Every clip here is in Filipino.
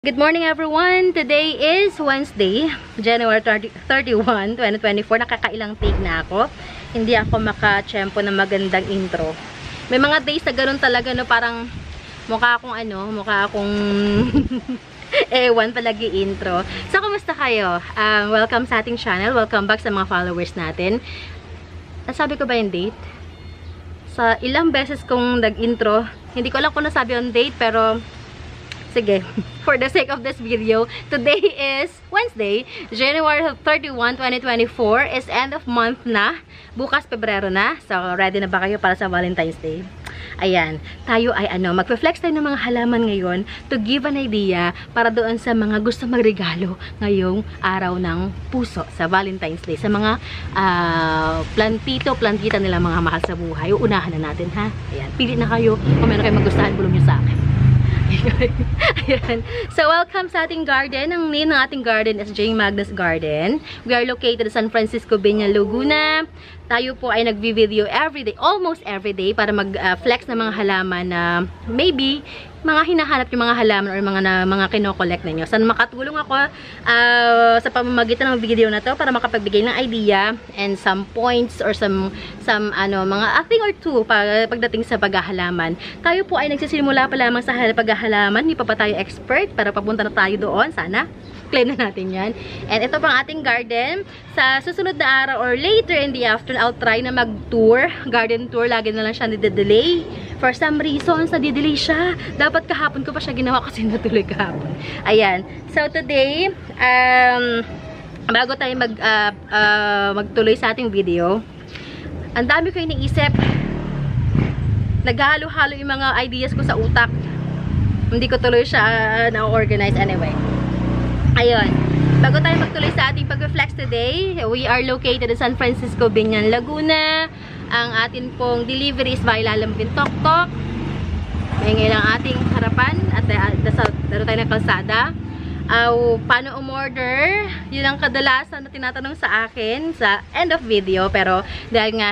Good morning everyone! Today is Wednesday, January 31, 2024. Nakakailang take na ako. Hindi ako maka-tsempo ng magandang intro. May mga days na ganun talaga, no? Parang mukha akong ewan palagi intro. So, kumusta kayo? Welcome sa ating channel. Welcome back sa mga followers natin. Nasabi ko ba yung date? Sa ilang beses kong nag-intro, hindi ko alam kung nasabi yung date, pero sige, for the sake of this video, today is Wednesday, January 31, 2024, is end of month na. Bukas, Pebrero na. So, ready na ba kayo para sa Valentine's Day? Ayan, tayo ay magpe-flex tayo ng mga halaman ngayon to give an idea para doon sa mga gusto magregalo ngayong araw ng puso sa Valentine's Day. Sa mga plantita nila mga mahal sa buhay. Uunahan na natin, ha? Ayan, pili na kayo. Kung meron kayo magustuhan, bulong nyo sa akin. Ayan. So, welcome sa ating garden. Ang name ng ating garden is J. Magnus Garden. We are located sa San Francisco, Biñan, Laguna. Tayo po ay nagvi-video everyday, almost everyday, para mag-flex ng mga halaman na maybe mga hinahanap yung mga halaman or mga kino-collect na nyo. So, makatulong ako sa pamamagitan ng video na to para makapagbigay ng idea and some points or some mga thing or two pagdating sa paghahalaman. Tayo po ay nagsisimula pa lamang sa paghahalaman. Hindi pa tayo expert, pero papunta na tayo doon. Sana claim na natin yan. And ito pang ating garden. Sa susunod na araw or later in the afternoon, I'll try na mag-tour. Garden tour. Lagi na lang siya nide-delay. For some reason, nade-delay siya. Dapat kahapon ko pa siya ginawa kasi natuloy kahapon. Ayan. So today, bago tayo magtuloy sa ating video, ang dami ko iniisip. Naghalo-halo yung mga ideas ko sa utak. Hindi ko tuloy siya na-organize anyway. Ayun. Bago tayo magtuloy sa ating pag-reflex today, we are located in San Francisco, Biñan, Laguna. Ang atin pong delivery is via Lalambin Tok-Tok. May ngayon ang ating harapan at daro tayo ng kalsada. Paano umorder? Yun ang kadalasan na tinatanong sa akin sa end of video. Pero dahil nga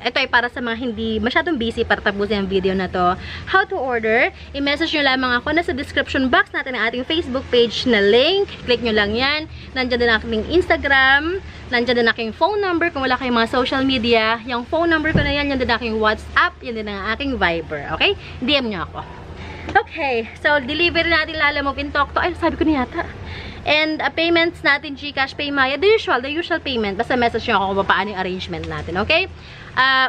ito ay para sa mga hindi masyadong busy para tapusin ang video na to. How to order? I-message nyo lamang ako. Nasa description box natin ang ating Facebook page na link. Click nyo lang yan. Nandyan din ang aking Instagram. Nandyan din aking phone number. Kung wala kayong mga social media, yung phone number ko na yan. Yan din aking WhatsApp. Yan din ang aking Viber. Okay? DM nyo ako. Okay, so delivery natin Lalamove Tok-Tok. Ay, sabi ko na yata. And payments natin GCash, PayMaya, the usual payment. Basta message nyo ako kung paano yung arrangement natin, okay?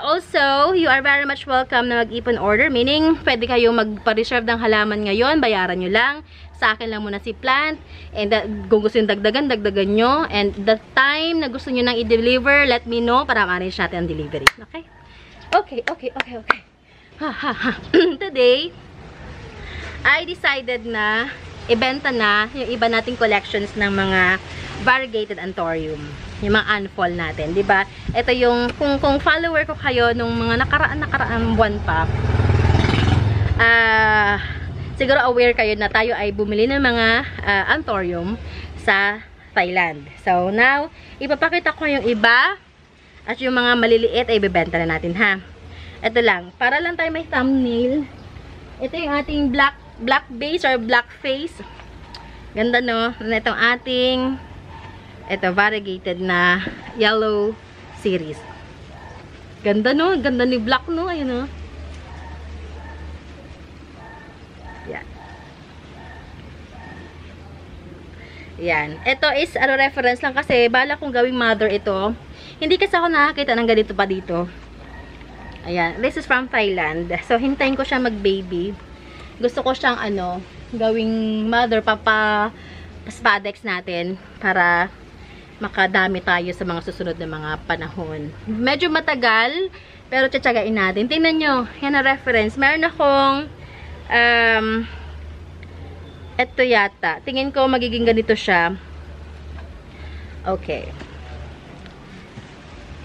Also, you are very much welcome na mag-ipon order, meaning pwede kayong magpa-reserve ng halaman ngayon, bayaran nyo lang. Sa akin lang muna si plant. And kung gusto yung dagdagan nyo. And the time na gusto nyo nang i-deliver, let me know para ma-arrange natin ang delivery. Okay? Okay. Today, I decided na ibenta na yung iba nating collections ng mga variegated anthurium. Yung mga unfall natin, 'di ba? Ito yung kung follower ko kayo nung mga nakaraan buwan pa. Siguro aware kayo na tayo ay bumili ng mga anthurium sa Thailand. So now, ipapakita ko yung iba at yung mga maliliit ay ibebenta na natin, ha. Ito lang, para lang tayo may thumbnail. Ito yung ating black base or black face. Ganda, no? Itong ating variegated na yellow series. Ganda, no? Ganda ni black, no? Ayun, no? Yan. Yan. Ito is reference lang kasi bala kong gawing mother ito. Hindi kasi ako nakakita ng ganito pa dito. Ayan. This is from Thailand. So, hintayin ko siya mag-baby. Gusto ko siyang gawing mother paspadex natin para makadami tayo sa mga susunod na mga panahon. Medyo matagal, pero tsatsagain natin. Tingnan nyo, yan ang reference. Meron akong eto yata. Tingin ko magiging ganito siya. Okay.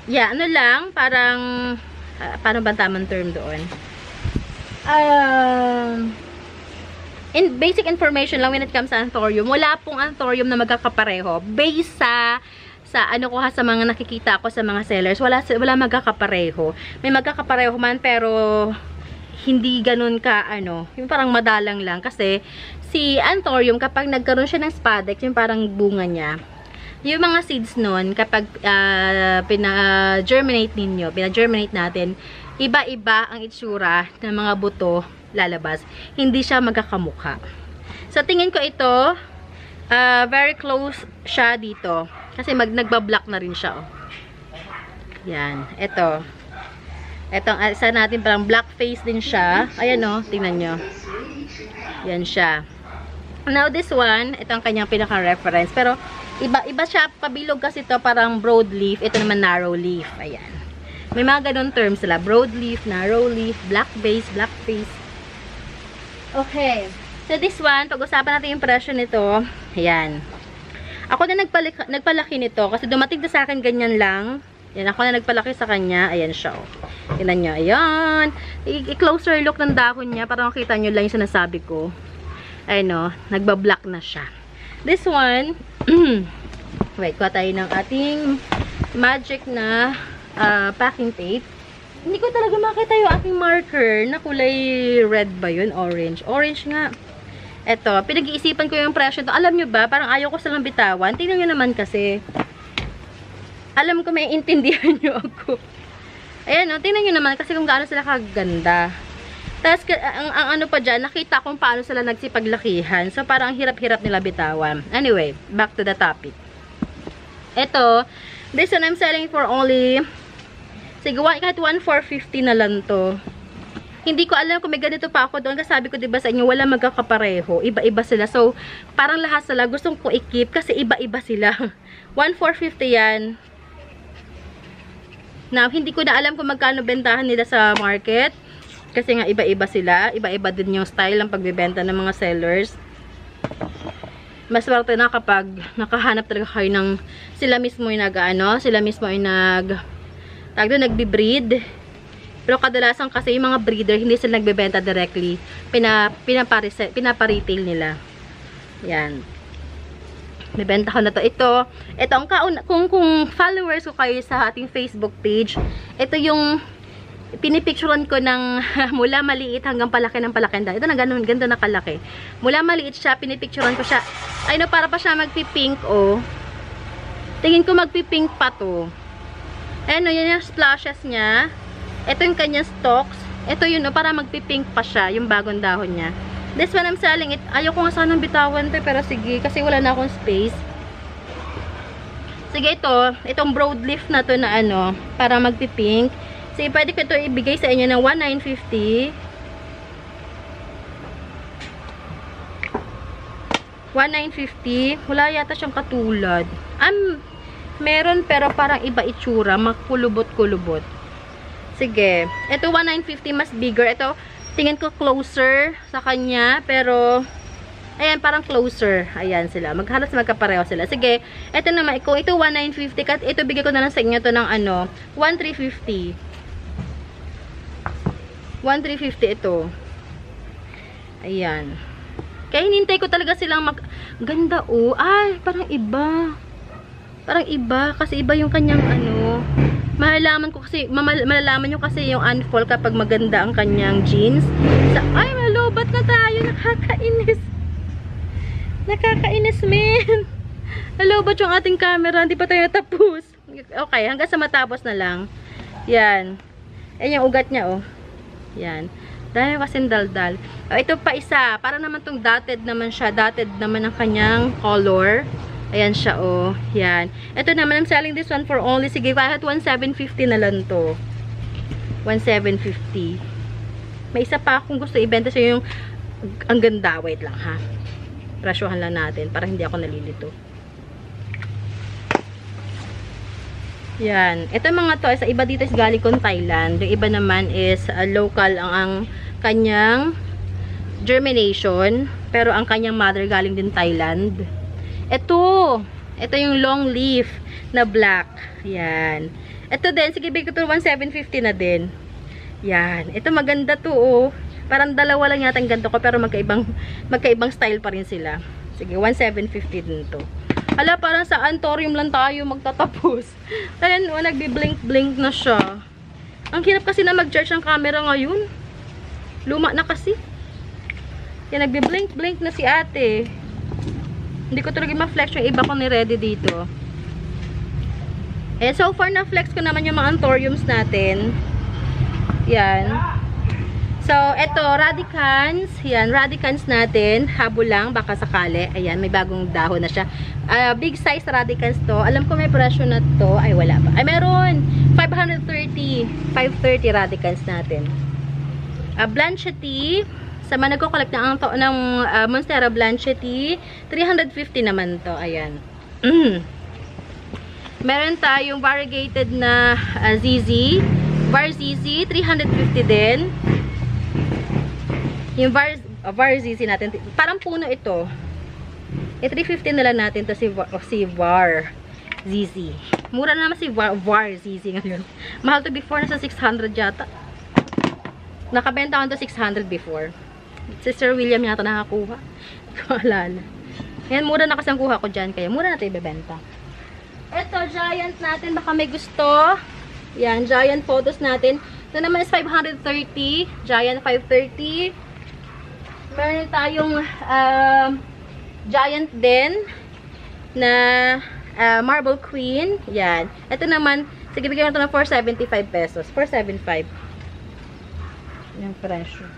Yeah, lang, parang paano ba tamang term doon? In basic information lang when it comes sa anthurium, wala pong anthurium na magkakapareho. Based sa sa mga nakikita ko sa mga sellers, wala magkakapareho. May magkakapareho man pero hindi ganun ka yung parang madalang lang kasi si Anthurium, kapag nagkaroon siya ng spadix, yung parang bunga niya, yung mga seeds nun, kapag pina-germinate natin, iba-iba ang itsura ng mga buto lalabas. Hindi siya magkakamukha. So, tingin ko ito, very close siya dito. Kasi nagbablock na rin siya, oh. Yan. Ito. Itong isa natin, parang black face din siya. Ayan, oh. Tingnan nyo. Yan siya. Now, this one, ito ang kanyang pinaka-reference. Pero, iba siya. Pabilog kasi ito, parang broad leaf. Ito naman narrow leaf. Ayan. May mga ganun terms sila. Broad leaf, narrow leaf, black base, black face. Okay. So, this one, pag-usapan natin yung presyo nito. Ayan. Ako na nagpalaki nito. Kasi dumating na sa akin ganyan lang. Yan, ako na nagpalaki sa kanya. Ayan siya, oh. Tingnan nyo. Ayan. I-closer look ng dahon niya para makita nyo lang yung sinasabi ko. Ayan, oh. Nagbablock na siya. This one, wait, kuha tayo ng ating magic na packing tape. Hindi ko talaga makita yung aking marker na kulay red ba yun? Orange. Orange nga. Eto, pinag-iisipan ko yung presyo ito. Alam nyo ba, parang ayaw ko silang bitawan. Tingnan nyo naman kasi. Alam ko may intindihan nyo ako. Ayan, no, tingnan nyo naman kasi kung gaano sila kaganda. Tapos, ang ano pa dyan, nakita kung paano sila nagsipaglakihan. So, parang ang hirap-hirap nila bitawan. Anyway, back to the topic. Ito, this one I'm selling for only, sige, kahit 1,450 na lang to. Hindi ko alam kung may ganito pa ako doon. Kasi sabi ko, diba sa inyo, wala magkakapareho. Iba-iba sila. So, parang lahat sila gustong ko i-keep kasi iba-iba sila. 1,450 yan. Now, hindi ko na alam kung magkano bentahan nila sa market. Kasi nga, iba-iba sila. Iba-iba din yung style ng pagbebenta ng mga sellers. Mas swerte na kapag nakahanap talaga kayo ng sila mismo yung sila mismo yung nagbi-breed. Pero kadalasan kasi yung mga breeder, hindi sila nagbebenta directly. Pinapa-retail nila. Yan. Bibenta ko na to. Ito ang kung followers ko kayo sa ating Facebook page, ito yung pinipicturean ko ng mula maliit hanggang palaki ng palaki. Ito na ganun, ganda na kalaki. Mula maliit siya, pinipicturean ko siya. Ay no, para pa siya magpipink, oh. Tingin ko magpipink pa to. Ayan, no, yan yung splashes niya. Ito yung kanyang stalks. Ito yun, no, para magpipink pa siya, yung bagong dahon niya. This one I'm selling it. Ayoko nga sanang bitawan to, pero sige, kasi wala na akong space. Sige, itong broadleaf na to na para magpipink. Sige, pwede ko ito ibigay sa inyo ng 1,950. 1,950. Wala yata siyang katulad. Meron pero parang iba itsura. Makulubot-kulubot. Sige. Ito 1,950 mas bigger. Ito, tingin ko closer sa kanya. Pero, ayan, parang closer. Ayan sila. Halos magkapareho sila. Sige. Ito naman. Kung ito 1,950. Ito bigay ko na lang sa inyo to ng 1,350. 1,350 ito. Ayan. Kaya hinintay ko talaga silang ganda, oh. Ay, parang iba. Parang iba. Kasi iba yung kanyang malalaman nyo kasi yung unfold kapag maganda ang kanyang jeans. Ay, malobat na tayo. Nakakainis. Nakakainis, man. Malobat yung ating camera. Hindi pa tayo natapos. Okay, hanggang sa matapos na lang. Yan. Ayan yung ugat niya, oh. Yan. Dahil kasing daldal. Ito pa isa. Para naman tong dotted naman siya. Dotted naman ang kanyang color. Ayan siya, oh. Yan. Ito naman, I'm selling this one for only, sige, kahit 1,750 na lang to. 1,750. May isa pa akong gusto ibenta sa yung ang ganda. Wait lang, ha. Presyohan lang natin para hindi ako nalilito. Yan. Ito mga to, sa iba dito is galing kong Thailand. Yung iba naman is local ang kanyang germination. Pero ang kanyang mother galing din Thailand. Ito yung long leaf na black. Yan. Ito din, sige, bigay ko ito 1,750 na din. Yan. Ito maganda to, oh. Parang dalawa lang yata ang ganito ko, pero magkaibang style pa rin sila. Sige, 1,750 din to. Hala, parang sa Anthurium lang tayo magtatapos. Ayan, oh, nagbi-blink-blink na siya. Ang hirap kasi na mag-charge ng camera ngayon. Luma na kasi. Yan, nagbi-blink-blink na si ate. Hindi ko talaga ma-flex yung iba ko ni-ready dito. Eh, so far na-flex ko naman yung mga anthuriums natin. Yan. So, eto, radicans. Yan, radicans natin. Habol lang, baka sakali. Ayan, may bagong dahon na siya. Big size radicans to. Alam ko may presyo na to. Ay, wala pa. Ay, meron! 530. 530 radicans natin. Blanchetti. Sa mga nagko-collect ng Monstera Blanchetti, 350 naman to. Ayan. Meron tayong variegated na ZZ. Var ZZ, 350 din. Yung Var ZZ natin, parang puno ito. 350 na lang natin to si Var ZZ. Mura na naman si Var ZZ ngayon. Mahal to before, nasa 600 yata. Nakabenta ko to 600 before. Si Sir William yata nakakuha. Hindi ko alala. Yan, mura na kasi ang kuha ko dyan. Kaya mura na ito ibebenta. Ito, giant natin. Baka may gusto. Yan, giant photos natin. Ito naman is 530. Giant 530. Meron tayong giant din na marble queen. Yan. Ito naman, sige, bigyan mo ito ng 475 pesos. 475. Yung presyo.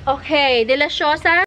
Okay, Deliciosa.